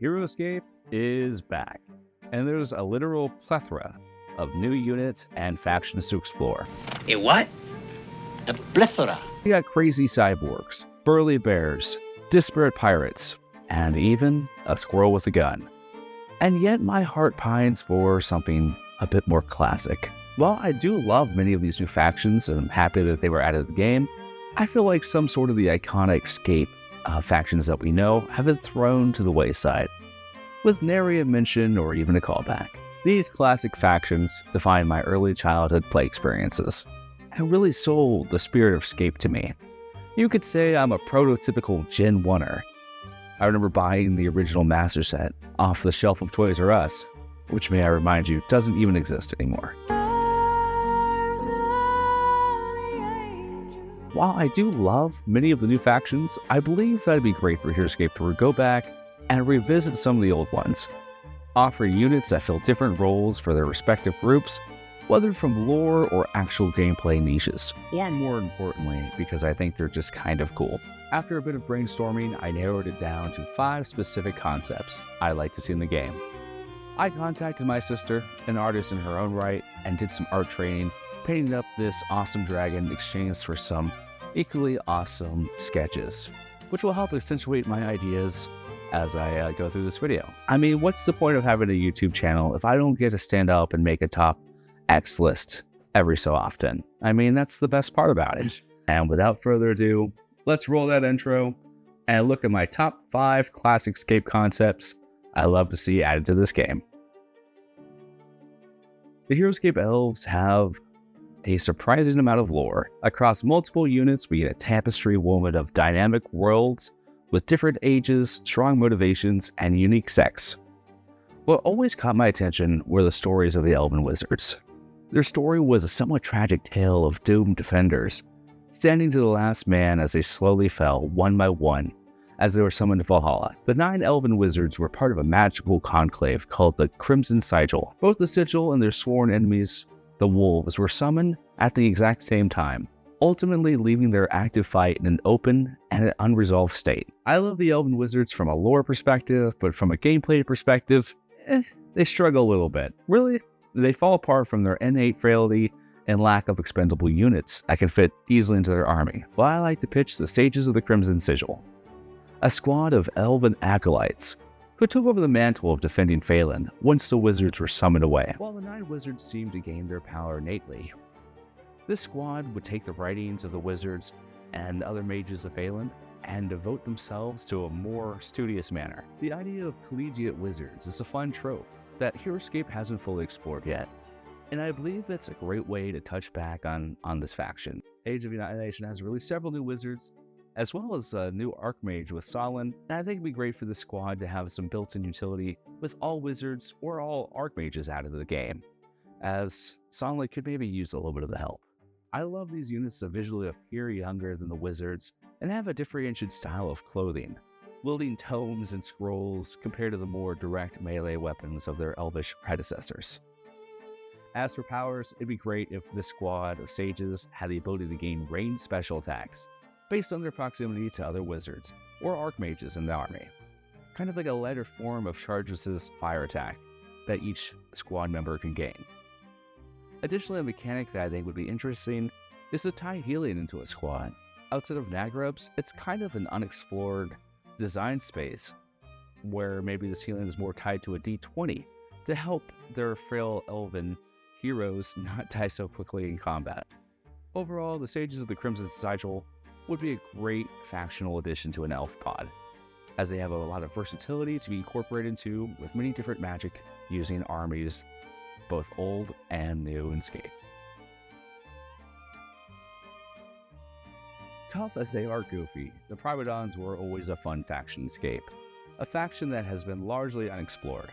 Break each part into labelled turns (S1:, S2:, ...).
S1: Heroscape is back, and there's a literal plethora of new units and factions to explore.
S2: A what? A plethora.
S1: We got crazy cyborgs, burly bears, disparate pirates, and even a squirrel with a gun. And yet my heart pines for something a bit more classic. While I do love many of these new factions and I'm happy that they were added to the game, I feel like some sort of the iconic Scape factions that we know have been thrown to the wayside, with nary a mention or even a callback. These classic factions define my early childhood play experiences and really sold the spirit of Scape to me. You could say I'm a prototypical Gen 1er. I remember buying the original Master Set off the shelf of Toys R Us, which, may I remind you, doesn't even exist anymore. While I do love many of the new factions, I believe that'd be great for Heroscape to go back and revisit some of the old ones, offer units that fill different roles for their respective groups, whether from lore or actual gameplay niches, or more importantly, because I think they're just kind of cool. After a bit of brainstorming, I narrowed it down to 5 specific concepts I'd like to see in the game. I contacted my sister, an artist in her own right, and did some art training, painting up this awesome dragon in exchange for some equally awesome sketches, which will help accentuate my ideas as I go through this video. I mean, what's the point of having a YouTube channel if I don't get to stand up and make a top X list every so often? I mean, that's the best part about it. And without further ado, let's roll that intro and look at my top 5 classic Scape concepts I love to see added to this game. The Heroscape elves have a surprising amount of lore. Across multiple units, we get a tapestry woven of dynamic worlds with different ages, strong motivations, and unique sex. What always caught my attention were the stories of the elven wizards. Their story was a somewhat tragic tale of doomed defenders, standing to the last man as they slowly fell one by one as they were summoned to Valhalla. The 9 elven wizards were part of a magical conclave called the Crimson Sigil. Both the Sigil and their sworn enemies, the wolves, were summoned at the exact same time, ultimately leaving their active fight in an open and an unresolved state. I love the elven wizards from a lore perspective, but from a gameplay perspective, they struggle a little bit. Really, they fall apart from their innate frailty and lack of expendable units that can fit easily into their army. Well, I like to pitch the Sages of the Crimson Sigil, a squad of elven acolytes who took over the mantle of defending Phelan once the wizards were summoned away. While the 9 wizards seemed to gain their power innately, this squad would take the writings of the wizards and other mages of Phelan and devote themselves to a more studious manner. The idea of collegiate wizards is a fun trope that Heroscape hasn't fully explored yet, and I believe it's a great way to touch back on this faction. Age of Annihilation has released several new wizards, as well as a new Archmage with Solon, and I think it'd be great for the squad to have some built-in utility with all wizards or all Archmages added to the game, as Solon could maybe use a little bit of the help. I love these units that visually appear younger than the wizards and have a differentiated style of clothing, wielding tomes and scrolls compared to the more direct melee weapons of their elvish predecessors. As for powers, it'd be great if this squad of sages had the ability to gain ranged special attacks based on their proximity to other wizards or archmages in the army, kind of like a lighter form of Charges' fire attack that each squad member can gain. Additionally, a mechanic that I think would be interesting is to tie healing into a squad. Outside of Nagrubs, it's kind of an unexplored design space where maybe this healing is more tied to a D20 to help their frail elven heroes not die so quickly in combat. Overall, the Sages of the Crimson Sigil would be a great factional addition to an elf pod, as they have a lot of versatility to be incorporated into with many different magic using armies, both old and new in Scape. Tough as they are goofy, the Primadons were always a fun faction in Scape, a faction that has been largely unexplored.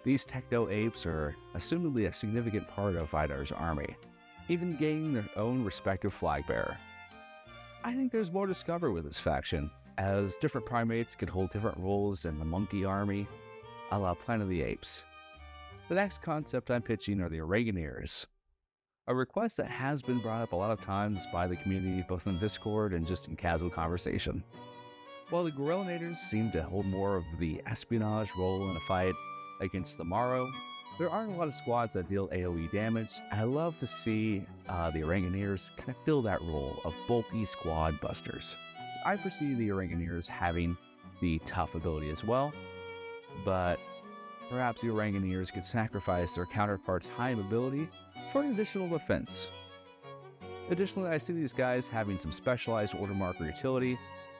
S1: These techno-apes are assumedly a significant part of Vidar's army, even gaining their own respective flag bearer. I think there's more to discover with this faction, as different primates could hold different roles in the monkey army, a la Planet of the Apes. The next concept I'm pitching are the Oregoniers, a request that has been brought up a lot of times by the community, both in Discord and just in casual conversation. While the Guerrillanators seem to hold more of the espionage role in a fight against the Marro, there aren't a lot of squads that deal AoE damage. I love to see the Oranguneers kind of fill that role of bulky squad busters. I foresee the Oranguneers having the tough ability as well, but perhaps the Oranguneers could sacrifice their counterparts' high mobility for an additional defense. Additionally, I see these guys having some specialized order marker utility,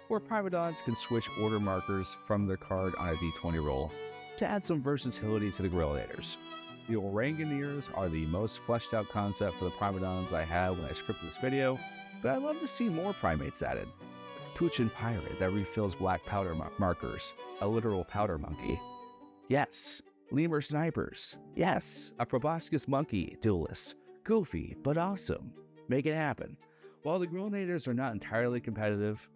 S1: where Primadons can switch order markers from their card on a d20 roll to add some versatility to the Guerrillanators. The Oranguneers are the most fleshed out concept for the Primadons I had when I scripted this video, but I'd love to see more primates added. Puchin Pirate that refills black powder markers, a literal powder monkey. Yes. Lemur Snipers. Yes. A proboscis monkey duelist. Goofy, but awesome. Make it happen. While the Guerrillanators are not entirely competitive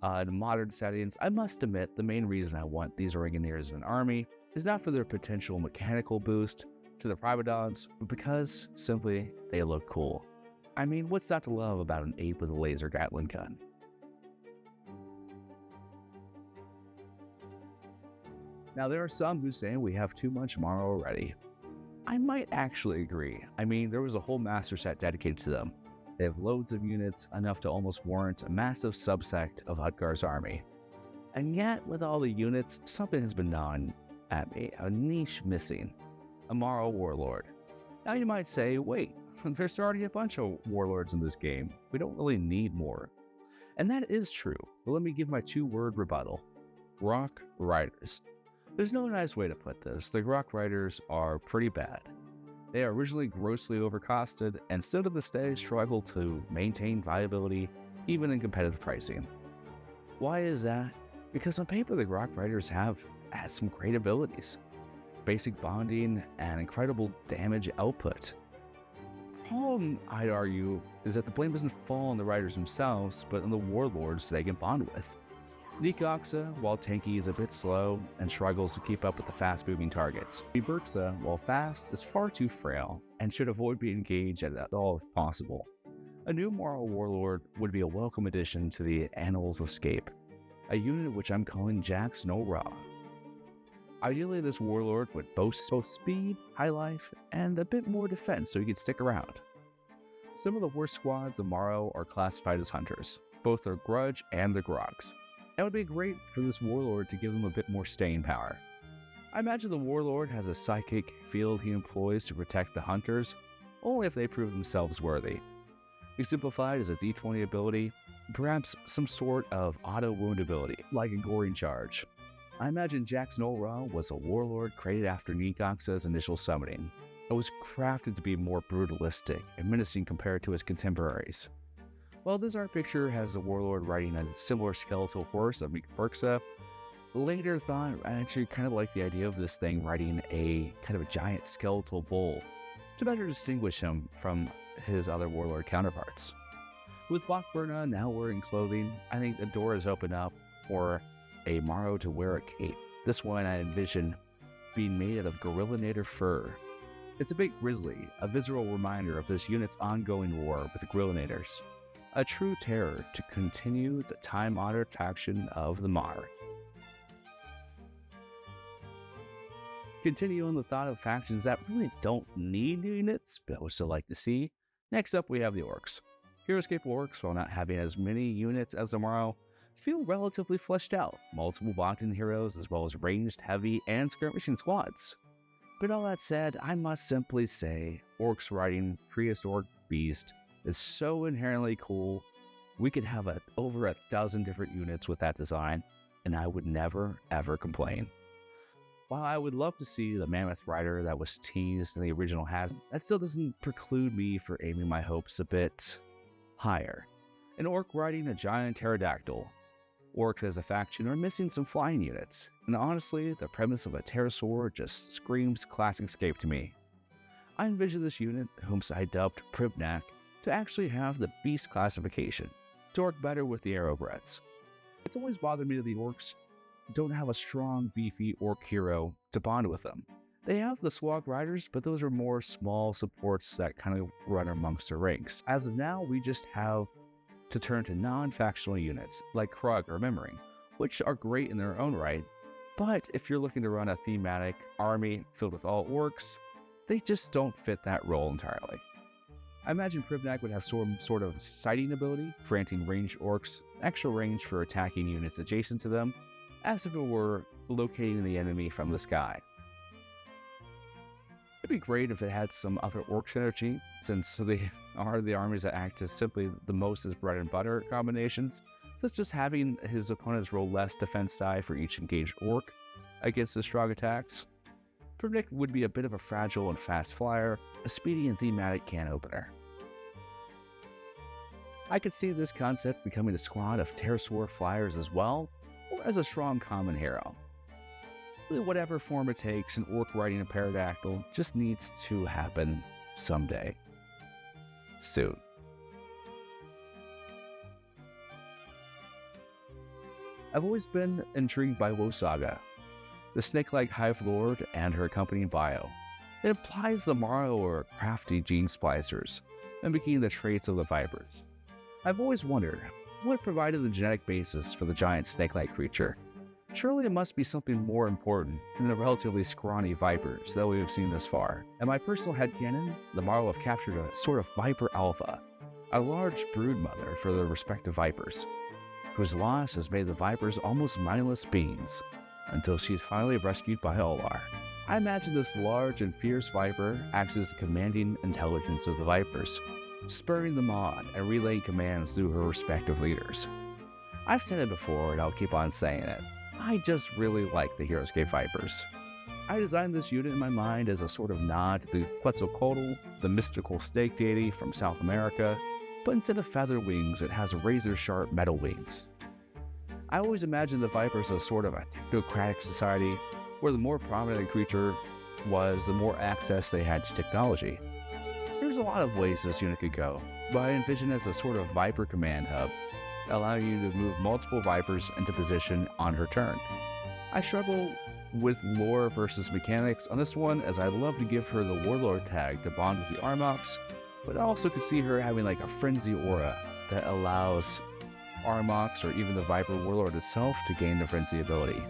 S1: in modern settings, I must admit the main reason I want these Oranguneers in an army is not for their potential mechanical boost to the Primadons, but because, simply, they look cool. I mean, what's not to love about an ape with a laser Gatling gun? Now, there are some who say we have too much Marro already. I might actually agree. I mean, there was a whole master set dedicated to them. They have loads of units, enough to almost warrant a massive subsect of Hutgar's army. And yet, with all the units, something has been gnawing at me, a niche missing. A Marro Warlord. Now you might say, wait, there's already a bunch of warlords in this game. We don't really need more. And that is true, but let me give my two-word rebuttal. Rock Riders. There's no nice way to put this. The Rock Riders are pretty bad. They are originally grossly overcosted and still to this day struggle to maintain viability even in competitive pricing. Why is that? Because on paper the Rock Riders have some great abilities. Basic bonding and incredible damage output. The problem, I'd argue, is that the blame doesn't fall on the riders themselves, but on the warlords they can bond with. Nekoxa, while tanky, is a bit slow and struggles to keep up with the fast-moving targets. Berxa, while fast, is far too frail and should avoid being engaged at all if possible. A new Marro Warlord would be a welcome addition to the Annals of Scape, a unit which I'm calling Jax No Ra. Ideally, this Warlord would boast both speed, high life, and a bit more defense so he could stick around. Some of the worst squads of Marro are classified as hunters, both their Grudge and their Grogs. It would be great for this Warlord to give them a bit more staying power. I imagine the Warlord has a psychic field he employs to protect the hunters, only if they prove themselves worthy. Exemplified as a d20 ability, perhaps some sort of auto-wound ability, like a Goring Charge. I imagine Jax No Ra was a Warlord created after Nekoxa's initial summoning. It was crafted to be more brutalistic and menacing compared to his contemporaries. While this art picture has the Warlord riding a similar skeletal horse of Berxa, later thought I actually kind of like the idea of this thing riding a kind of a giant skeletal bull to better distinguish him from his other Warlord counterparts. With Bachburna now wearing clothing, I think the door is opened up for a Marro to wear a cape. This one I envision being made out of Guerrillanator fur. It's a bit grisly, a visceral reminder of this unit's ongoing war with the Guerrillanators. A true terror to continue the time-honored faction of the Marr. Continuing the thought of factions that really don't need units, but I would still like to see. Next up we have the Orcs. Heroscape Orcs, while not having as many units as the Marro, feel relatively fleshed out. Multiple Bogdan heroes as well as ranged, heavy, and skirmishing squads. But all that said, I must simply say, Orcs riding Orc Beast is so inherently cool. We could have over 1,000 different units with that design, and I would never ever complain. While I would love to see the Mammoth Rider that was teased in the original has, that still doesn't preclude me for aiming my hopes a bit higher. An Orc riding a giant pterodactyl. Orcs as a faction are missing some flying units, and honestly, the premise of a pterosaur just screams classic Scape to me. I envision this unit, whom I dubbed Pribnak, to actually have the Beast classification, to work better with the Arrowbreds. It's always bothered me that the Orcs don't have a strong, beefy Orc hero to bond with them. They have the Swag Riders, but those are more small supports that kind of run amongst their ranks. As of now, we just have to turn to non-factional units, like Krug or Memory, which are great in their own right. But if you're looking to run a thematic army filled with all orcs, they just don't fit that role entirely. I imagine Primadons would have some sort of sighting ability, granting ranged orcs extra range for attacking units adjacent to them, as if it were locating the enemy from the sky. It'd be great if it had some other orc synergy, since they are the armies that act as simply the most as bread and butter combinations, such as having his opponents roll less defense die for each engaged orc against his strong attacks. Primadons would be a bit of a fragile and fast flyer, a speedy and thematic can opener. I could see this concept becoming a squad of pterosaur flyers as well, or as a strong common hero. Whatever form it takes, an orc riding a pterodactyl just needs to happen someday. Soon. I've always been intrigued by Wosaga, the snake-like hive lord and her accompanying bio. It implies the Marro are crafty gene splicers, mimicking the traits of the vipers. I've always wondered, what provided the genetic basis for the giant snake-like creature? Surely it must be something more important than the relatively scrawny vipers that we have seen thus far. In my personal headcanon, the Marro have captured a sort of viper alpha, a large broodmother for their respective vipers, whose loss has made the vipers almost mindless beings, until she is finally rescued by Olar. I imagine this large and fierce viper acts as the commanding intelligence of the vipers, spurring them on and relaying commands through her respective leaders. I've said it before and I'll keep on saying it. I just really like the Heroscape Vipers. I designed this unit in my mind as a sort of nod to the Quetzalcoatl, the mystical snake deity from South America, but instead of feather wings, it has razor-sharp metal wings. I always imagined the Vipers as sort of a technocratic society, where the more prominent a creature was, the more access they had to technology. There's a lot of ways this unit could go, but I envision it as a sort of Viper command hub, allowing you to move multiple Vipers into position on her turn. I struggle with lore versus mechanics on this one, as I'd love to give her the Warlord tag to bond with the Armox, but I also could see her having like a frenzy aura that allows Armox or even the Viper Warlord itself to gain the frenzy ability.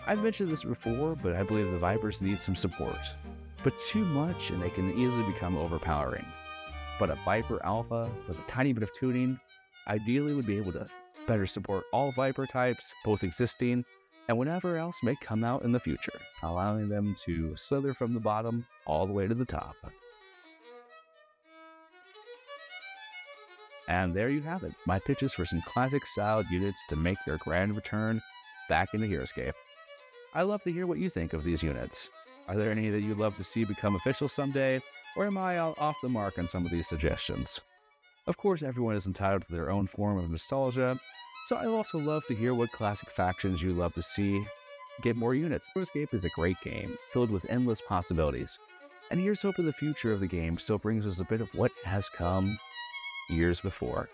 S1: I've mentioned this before, but I believe the Vipers need some support, but too much and they can easily become overpowering. But a Viper Alpha with a tiny bit of tuning ideally would be able to better support all Viper types, both existing and whatever else may come out in the future, allowing them to slither from the bottom all the way to the top. And there you have it, my pitches for some classic styled units to make their grand return back into Heroscape. I'd love to hear what you think of these units. Are there any that you'd love to see become official someday, or am I off the mark on some of these suggestions? Of course, everyone is entitled to their own form of nostalgia, so I'd also love to hear what classic factions you'd love to see get more units. Heroscape is a great game, filled with endless possibilities, and here's hoping the future of the game still brings us a bit of what has come years before.